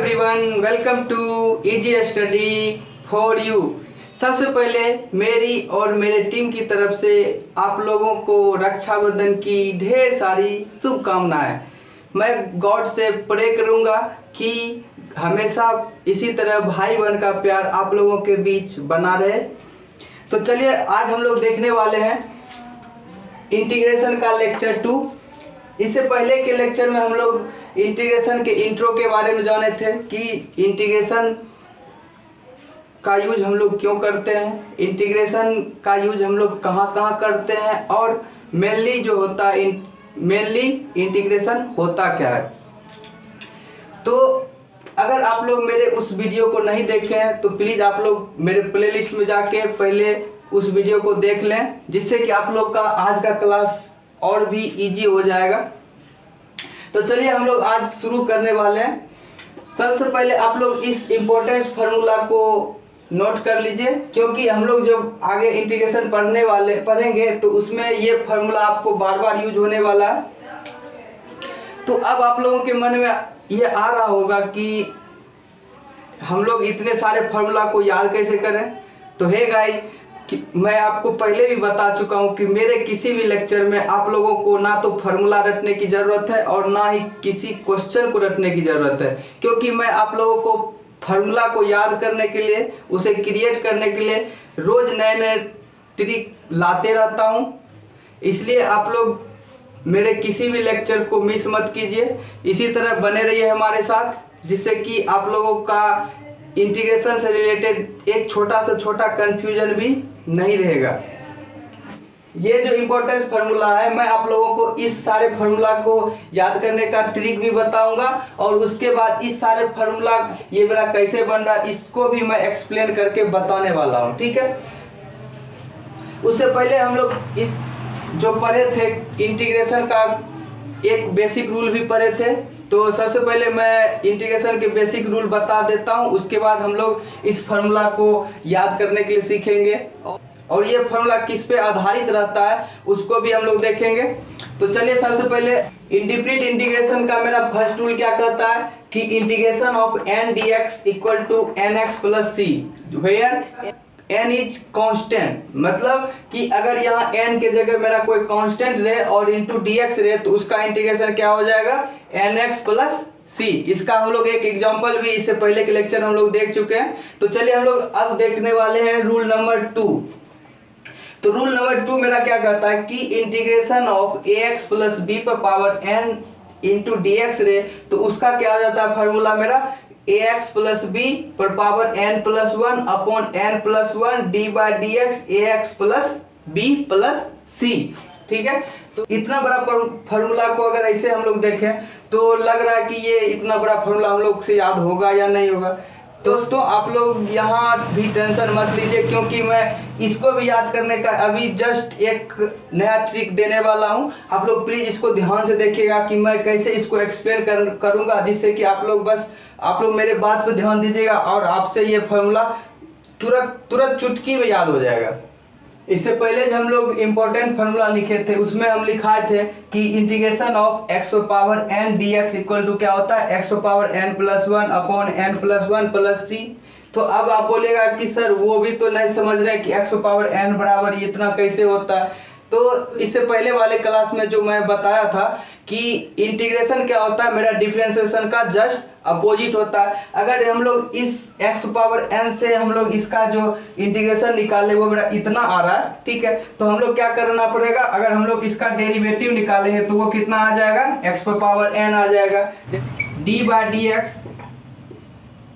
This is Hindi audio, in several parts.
Everyone, welcome to easy study for you. सबसे पहले मेरी और मेरे टीम की तरफ से आप लोगों को रक्षाबंधन की ढेर सारी शुभकामनाएं। मैं गॉड से प्रे करूंगा कि हमेशा इसी तरह भाई बहन का प्यार आप लोगों के बीच बना रहे। तो चलिए आज हम लोग देखने वाले हैं इंटीग्रेशन का लेक्चर 2। इससे पहले के लेक्चर में हम लोग इंटीग्रेशन के इंट्रो के बारे में जाने थे कि इंटीग्रेशन का यूज हम लोग क्यों करते हैं, इंटीग्रेशन का यूज हम लोग कहाँ कहाँ करते हैं और मेनली जो होता है मेनली इंटीग्रेशन होता क्या है। तो अगर आप लोग मेरे उस वीडियो को नहीं देखे हैं तो प्लीज़ आप लोग मेरे प्लेलिस्ट में जाके पहले उस वीडियो को देख लें, जिससे कि आप लोग का आज का क्लास और भी इजी हो जाएगा। तो चलिए हम लोग आज शुरू करने वाले हैं। सबसे पहले आप लोग इस इम्पोर्टेंस फार्मूला को नोट कर लीजिए, क्योंकि हम लोग जब आगे इंटीग्रेशन पढ़ेंगे तो उसमें ये फार्मूला आपको बार बार यूज होने वाला है। तो अब आप लोगों के मन में ये आ रहा होगा कि हम लोग इतने सारे फार्मूला को याद कैसे करें। तो हे गाइस, मैं आपको पहले भी बता चुका हूं कि मेरे किसी भी लेक्चर में आप लोगों को ना तो फार्मूला रटने की जरूरत है और ना ही किसी क्वेश्चन को रटने की जरूरत है, क्योंकि मैं आप लोगों को फार्मूला को याद करने के लिए, उसे क्रिएट करने के लिए रोज नए नए ट्रिक लाते रहता हूं। इसलिए आप लोग मेरे किसी भी लेक्चर को मिस मत कीजिए, इसी तरह बने रहिए हमारे साथ, जिससे कि आप लोगों का इंटीग्रेशन से रिलेटेड एक छोटा से छोटा कंफ्यूजन भी नहीं रहेगा। ये जो इम्पोर्टेंस फार्मूला है, मैं आप लोगों को इस सारे फार्मूला को याद करने का ट्रिक भी बताऊंगा और उसके बाद इस सारे फार्मूला ये मेरा कैसे बन रहा है इसको भी मैं एक्सप्लेन करके बताने वाला हूँ, ठीक है। उससे पहले हम लोग इस जो पढ़े थे इंटीग्रेशन का एक बेसिक रूल भी पढ़े थे। तो सबसे पहले मैं इंटीग्रेशन के बेसिक रूल बता देता हूं, उसके बाद हम लोग इस फार्मूला को याद करने के लिए सीखेंगे और ये फार्मूला किस पे आधारित रहता है उसको भी हम लोग देखेंगे। तो चलिए सबसे पहले इंडिफिनिट इंटीग्रेशन का मेरा फर्स्ट रूल क्या कहता है कि integration of n dx equal to nx plus C where n is constant. मतलब कि अगर यहाँ n के जगह मेरा कोई कांस्टेंट रहे और इंटू dx रहे तो उसका इंटीग्रेशन क्या हो जाएगा, nx प्लस सी। इसका हम लोग एक एग्जांपल भी इससे पहले के लेक्चर हम लोग देख चुके हैं। तो चलिए हम लोग अब देखने वाले हैं रूल नंबर 2। तो रूल नंबर 2 मेरा क्या कहता है कि integration of ax plus B पर पावर n इंटू dx रहे तो उसका क्या आ जाता है फार्मूला मेरा, ax प्लस बी पर power n plus 1 upon n plus 1 D by D X ax plus B plus C. ठीक है, तो इतना बड़ा फार्मूला को अगर ऐसे हम लोग देखें तो लग रहा है कि ये इतना बड़ा फार्मूला हम लोग से याद होगा या नहीं होगा। दोस्तों आप लोग यहाँ भी टेंशन मत लीजिए, क्योंकि मैं इसको भी याद करने का अभी जस्ट एक नया ट्रिक देने वाला हूँ। आप लोग प्लीज इसको ध्यान से देखिएगा कि मैं कैसे इसको एक्सप्लेन करूँगा, जिससे कि आप लोग मेरे बात पे ध्यान दीजिएगा और आपसे ये फार्मूला तुरंत चुटकी में याद हो जाएगा। इससे पहले जब हम लोग इम्पोर्टेंट फार्मूला लिखे थे उसमें हम लिखाए थे कि integration of x power n dx equal to क्या होता है, x power n plus 1 upon n plus 1 plus C. तो अब आप बोलेगा कि सर वो भी तो नहीं समझ रहे कि x पावर n बराबर इतना कैसे होता है। तो इससे पहले वाले क्लास में जो मैं बताया था कि इंटीग्रेशन क्या होता है, मेरा डिफरेंशिएशन का जस्ट अपोजिट होता है। अगर हम लोग इस x पावर n से हम लोग इसका जो इंटीग्रेशन निकाले वो मेरा इतना आ रहा है, ठीक है, तो हम लोग क्या करना पड़ेगा, अगर हम लोग इसका डेरिवेटिव निकालेंगे तो वो कितना आ जाएगा, x पर पावर n आ जाएगा, डी बाई डी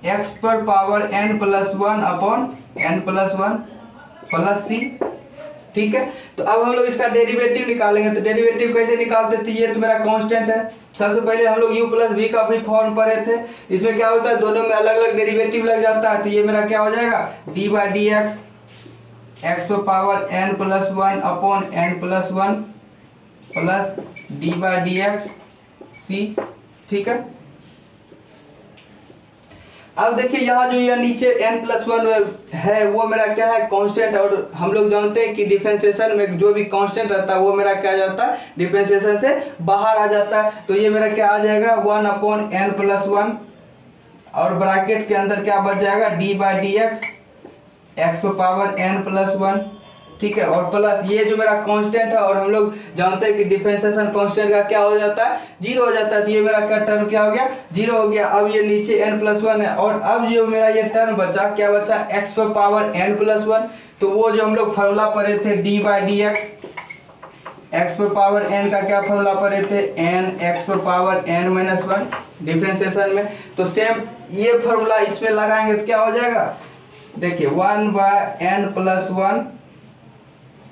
एक्स पर power n plus 1 upon n plus 1 plus C. ठीक है, तो अब हम लोग इसका डेरिवेटिव निकालेंगे। तो डेरिवेटिव कैसे निकालते थे, ये तो मेरा कांस्टेंट है। सबसे पहले हम लोग u प्लस वी का भी फॉर्म पढ़े थे, इसमें क्या होता है दोनों में अलग अलग डेरिवेटिव लग जाता है। तो ये मेरा क्या हो जाएगा, डी बाई डी एक्स पर power n plus 1 upon n plus 1 plus D by D X C. ठीक है, अब देखिए यहाँ जो ये नीचे n प्लस 1 है वो मेरा क्या है, कांस्टेंट। और हम लोग जानते हैं कि डिफरेंशिएशन में जो भी कांस्टेंट रहता है वो मेरा क्या जाता है, डिफरेंशिएशन से बाहर आ जाता है। तो ये मेरा क्या आ जाएगा, 1 अपॉन n प्लस 1 और ब्रैकेट के अंदर क्या बच जाएगा, D by D x x पर पावर एन प्लस वन, ठीक है, और प्लस ये जो मेरा कांस्टेंट है, और हम लोग जानते हैं कि डिफरेंशिएशन कांस्टेंट का क्या हो जाता है, जीरो हो जाता है, तो ये मेरा का टर्म क्या हो गया, जीरो हो गया। अब ये नीचे एन प्लस वन है, और अब जो मेरा ये टर्म बचा, क्या बचा, एक्स पर पावर एन प्लस वन। तो वो जो हम लोग फॉर्मूला पढ़े थे डी बाई डी एक्स पर पावर एन का क्या फॉर्मूला पढ़े थे, एन एक्स पर power N minus one differentiation में। तो सेम ये फॉर्मूला इसमें लगाएंगे तो क्या हो जाएगा, देखिए one by N plus one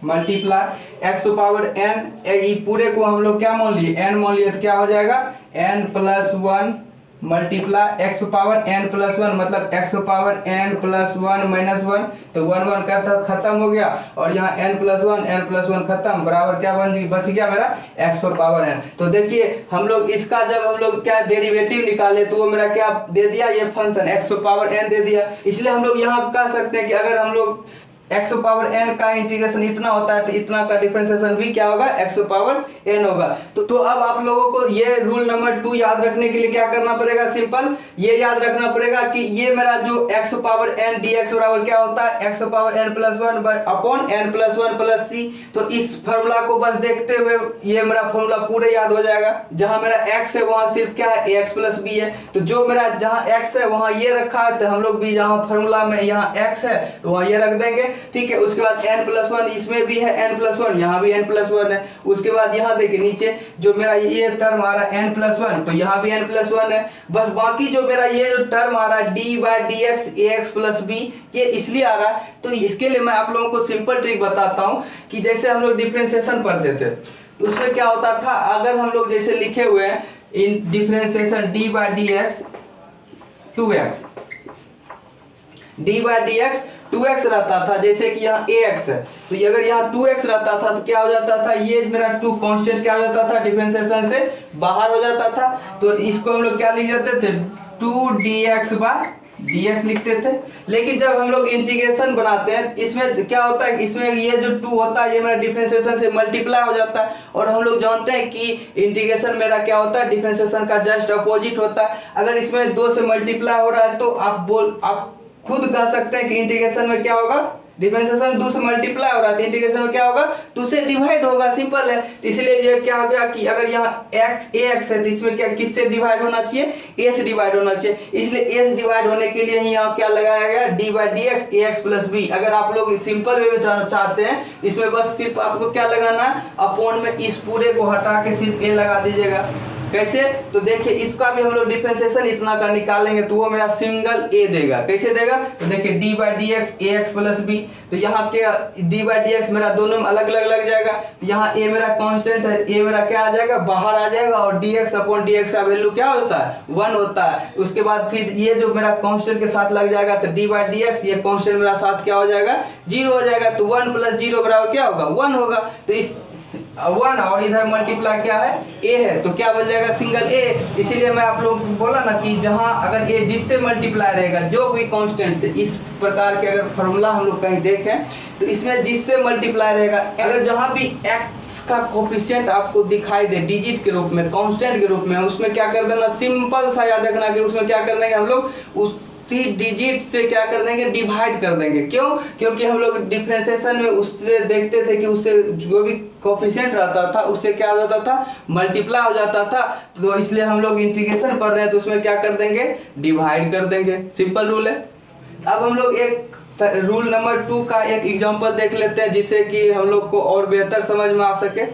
multiply X to power N, पूरे को हम लोग क्या मान लिए, एन मान लिए, तो क्या हो जाएगा N plus one multiply X to power N plus one, मतलब X to power N plus one minus one, तो वन वन का खत्म हो गया, और यहाँ एन प्लस वन खत्म, बराबर क्या बच गया मेरा एक्स पर पावर एन। तो देखिए हम लोग इसका जब हम लोग क्या डेरिवेटिव निकाले तो वो मेरा क्या दे दिया, ये फंक्शन एक्स पर पावर एन दे दिया। इसलिए हम लोग यहाँ कह सकते हैं कि अगर हम लोग एक्स पावर एन का इंटीग्रेशन इतना होता है तो इतना का डिफरेंशिएशन भी क्या होगा, एक्स पावर एन होगा। तो अब आप लोगों को ये रूल नंबर 2 याद रखने के लिए क्या करना पड़ेगा, सिंपल ये याद रखना पड़ेगा कि ये मेरा जो X power N D X बराबर क्या होता है, X power N plus one upon N plus one plus C. तो इस फॉर्मूला को बस देखते हुए ये मेरा फॉर्मूला पूरे याद हो जाएगा। जहां मेरा एक्स है वहां सिर्फ क्या है, एक्स प्लस बी है, तो जो मेरा जहां एक्स है वहां ये रखा है, तो हम लोग भी जहां फॉर्मूला में यहाँ एक्स है तो वहां ये रख देंगे, ठीक है। उसके बाद n प्लस वन, इसमें भी है n प्लस वन, यहाँ भी n प्लस वन है। उसके बाद यहाँ देखिए नीचे जो मेरा ये टर्म आ रहा है n प्लस वन, तो यहाँ भी n प्लस वन है। बस बाकी जो मेरा ये जो टर्म आ रहा है D by D X A X plus B, ये इसलिए आ रहा है। तो इसके लिए मैं आप लोगों को सिंपल ट्रिक बताता हूँ कि जैसे हम लोग डिफरेंशिएशन पढ़ते थे तो उसमें क्या होता था, अगर हम लोग जैसे लिखे हुए हैं इन differentiation D by D X 2x, D by D X 2x रहता था, जैसे कि यहाँ ax है, तो अगर यहाँ 2x रहता था तो क्या हो जाता था, ये मेरा 2 कांस्टेंट क्या हो जाता था, डिफरेंशिएशन से बाहर हो जाता था। तो इसको हम लोग क्या लिख जाते थे, 2dx बाय dx लिखते थे। लेकिन जब हम लोग इंटीग्रेशन बनाते हैं इसमें क्या होता है, इसमें ये जो 2 होता है ये मेरा डिफरेंशिएशन से मल्टीप्लाई हो जाता है, और हम लोग जानते हैं कि इंटीग्रेशन मेरा क्या होता है, डिफरेंशिएशन का जस्ट अपोजिट होता है। अगर इसमें 2 से मल्टीप्लाई हो रहा है तो आप खुद कह सकते हैं कि इंटीग्रेशन में क्या होगा, डिफरेंशिएशन 2 से मल्टीप्लाई हो रहा है, इंटीग्रेशन में क्या होगा, 2 से डिवाइड होगा, सिंपल है। तो इसलिए ये क्या हो गया कि अगर यहाँ x ax है तो इसमें क्या किससे डिवाइड होना चाहिए, a से डिवाइड होना चाहिए। इसलिए a से डिवाइड होने के लिए यहाँ क्या लगाया गया, d by D X A X plus B. अगर आप लोग सिंपल वे में चाहते हैं इसमें बस सिर्फ आपको क्या लगाना है, अपॉन में इस पूरे को हटा के सिर्फ a लगा दीजिएगा। कैसे, तो देखिए इसका भी हम लोग डिफरेंशिएशन इतना का निकालेंगे तो वो मेरा सिंगल a देगा। कैसे देगा, तो देखिए D by D X A X plus B, तो यहाँ क्या डी बाई डी एक्स मेरा दोनों में अलग अलग लग जाएगा। तो यहाँ a मेरा कांस्टेंट है, a मेरा क्या आ जाएगा, बाहर आ जाएगा, और dx अपॉन dx का वैल्यू क्या होता है, 1 होता है। उसके बाद फिर ये जो मेरा कांस्टेंट के साथ लग जाएगा, तो डी बाई डी एक्स, ये कांस्टेंट मेरा साथ क्या हो जाएगा, 0 हो जाएगा। तो 1 प्लस 0 बराबर क्या होगा, 1 होगा। तो इस 1 और इधर मल्टीप्लाई क्या है, a है, तो क्या बन जाएगा, सिंगल a। इसीलिए मैं आप लोग को बोला ना कि जहां अगर a जिससे मल्टीप्लाई रहेगा, जो भी कांस्टेंट से, इस प्रकार के अगर फॉर्मूला हम लोग कहीं देखें तो इसमें जिससे मल्टीप्लाई रहेगा, अगर जहां भी x का कोफिशिएंट आपको दिखाई दे डिजिट के रूप में, कांस्टेंट के रूप में, उसमें क्या कर देना, सिंपल सा याद रखना कि उसमें क्या कर देंगे हम लोग, उसी डिजिट से क्या कर देंगे, डिवाइड कर देंगे। क्यों, क्योंकि हम लोग डिफरेंशिएशन में उससे देखते थे कि उससे जो भी कोफिशिएंट रहता था उससे क्या हो जाता था, मल्टीप्लाई हो जाता था। तो इसलिए हम लोग इंटीग्रेशन पढ़ रहे हैं तो उसमें क्या कर देंगे, डिवाइड कर देंगे, सिंपल रूल है। अब हम लोग एक रूल नंबर 2 का एक एग्जांपल देख लेते हैं जिससे कि हम लोग को और बेहतर समझ में आ सके।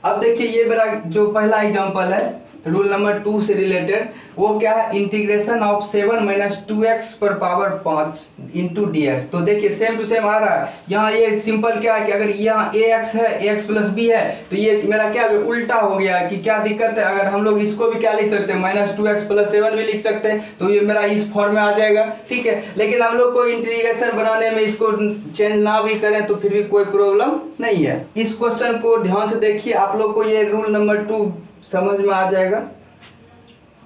अब देखिए ये मेरा जो पहला एग्जांपल है रूल नंबर 2 से रिलेटेड, वो क्या है, इंटीग्रेशन ऑफ 7 माइनस 2x पर पावर 5 इंटू डी एक्स। तो देखिए सेम टू सेम आ रहा है। यहाँ ये सिंपल क्या है कि अगर यहाँ ax है, ax प्लस बी है, तो ये मेरा क्या उल्टा हो गया है कि क्या दिक्कत है, अगर हम लोग इसको भी क्या लिख सकते हैं, माइनस 2x प्लस 7 भी लिख सकते हैं, तो ये मेरा इस फॉर्म में आ जाएगा, ठीक है। लेकिन हम लोग को इंटीग्रेशन बनाने में इसको चेंज ना भी करें तो फिर भी कोई प्रॉब्लम नहीं है। इस क्वेश्चन को ध्यान से देखिए, आप लोग को ये रूल नंबर 2 समझ में आ जाएगा,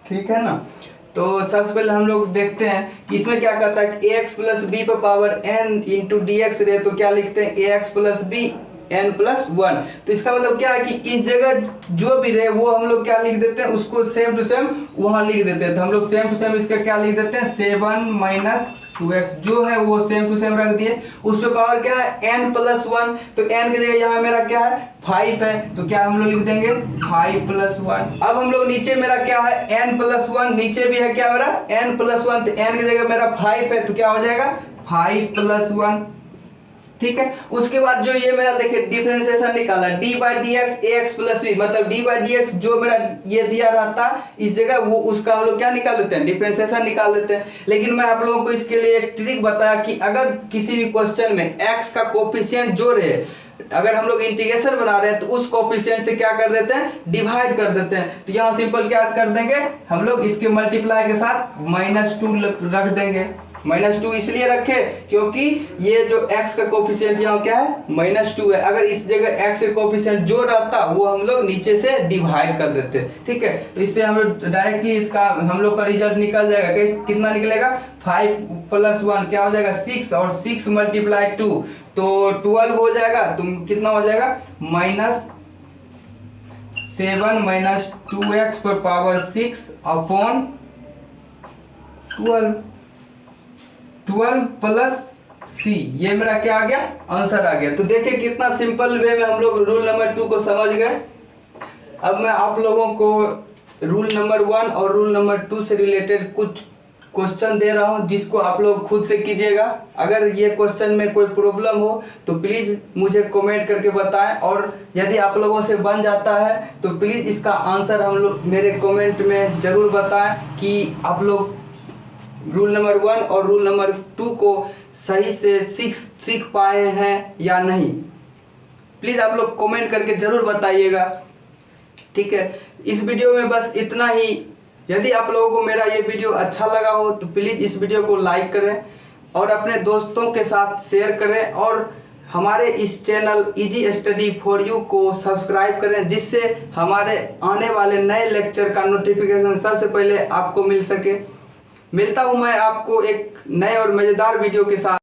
ठीक है ना। तो सबसे पहले हम लोग देखते हैं कि इसमें क्या कहता है कि ax प्लस बी पर power n into D x रहे, तो क्या लिखते हैं ax प्लस बी n+1। तो इसका मतलब क्या है कि इस जगह जो भी रहे वो हम लोग क्या लिख देते हैं, उसको सेम टू सेम वहां लिख देते हैं। तो हम लोग सेम टू सेम इसका क्या लिख देते हैं, 7 - 2x जो है वो सेम टू सेम रख दिए। उस पे पावर क्या है, n+1। तो n की जगह यहाँ मेरा क्या है, 5 है। तो क्या हम लोग लिख देंगे 5+1। अब हम लोग नीचे मेरा क्या है, n+1, नीचे भी है क्या मेरा n+1। तो n की जगह मेरा 5 है, तो क्या हो जाएगा 5+1। ठीक है। उसके बाद जो ये मेरा देखिए डिफरेंशिएशन निकाला, d/dx ax+b, मतलब d/dx जो मेरा ये दिया रहता इस जगह, वो उसका हम लोग क्या निकाल देते हैं, डिफरेंशिएशन निकाल देते हैं। लेकिन मैं आप लोगों को इसके लिए एक ट्रिक बताया कि अगर किसी भी क्वेश्चन में x का कोफिशिएंट जो रहे, अगर हम लोग इंटीग्रेशन बना रहे हैं तो उस कोफिशिएंट से क्या कर देते हैं, डिवाइड कर देते हैं। तो यहाँ सिंपल क्या कर देंगे हम लोग, इसके मल्टीप्लाई के साथ -2 रख देंगे। -2 इसलिए रखे क्योंकि ये जो x का कोफिशिएंट यहाँ क्या है, -2 है। अगर इस जगह x का कोफिशिएंट जो रहता वो हम लोग नीचे से डिवाइड कर देते। ठीक है। तो इससे हम लोग डायरेक्टली इसका हम लोग का रिजल्ट निकल जाएगा। कितना निकलेगा, 5+1 क्या हो जाएगा 6, और 6 × 2 तो 12 हो जाएगा। तो कितना हो जाएगा, -7 - 2x⁻6 अपॉन 12 प्लस c, ये मेरा क्या आ गया, आंसर आ गया। तो देखिए कितना सिंपल वे में हम लोग रूल नंबर 2 को समझ गए। अब मैं आप लोगों को रूल नंबर 1 और रूल नंबर 2 से रिलेटेड कुछ क्वेश्चन दे रहा हूं, जिसको आप लोग खुद से कीजिएगा। अगर ये क्वेश्चन में कोई प्रॉब्लम हो तो प्लीज मुझे कमेंट करके बताएं, और यदि आप लोगों से बन जाता है तो प्लीज इसका आंसर हम लोग मेरे कमेंट में जरूर बताएं कि आप लोग रूल नंबर 1 और रूल नंबर 2 को सही से सीख पाए हैं या नहीं। प्लीज आप लोग कमेंट करके जरूर बताइएगा। ठीक है। इस वीडियो में बस इतना ही। यदि आप लोगों को मेरा ये वीडियो अच्छा लगा हो तो प्लीज इस वीडियो को लाइक करें और अपने दोस्तों के साथ शेयर करें, और हमारे इस channel easy study for you को सब्सक्राइब करें, जिससे हमारे आने वाले नए लेक्चर का नोटिफिकेशन सबसे पहले आपको मिल सके। मिलता हूं मैं आपको एक नए और मजेदार वीडियो के साथ।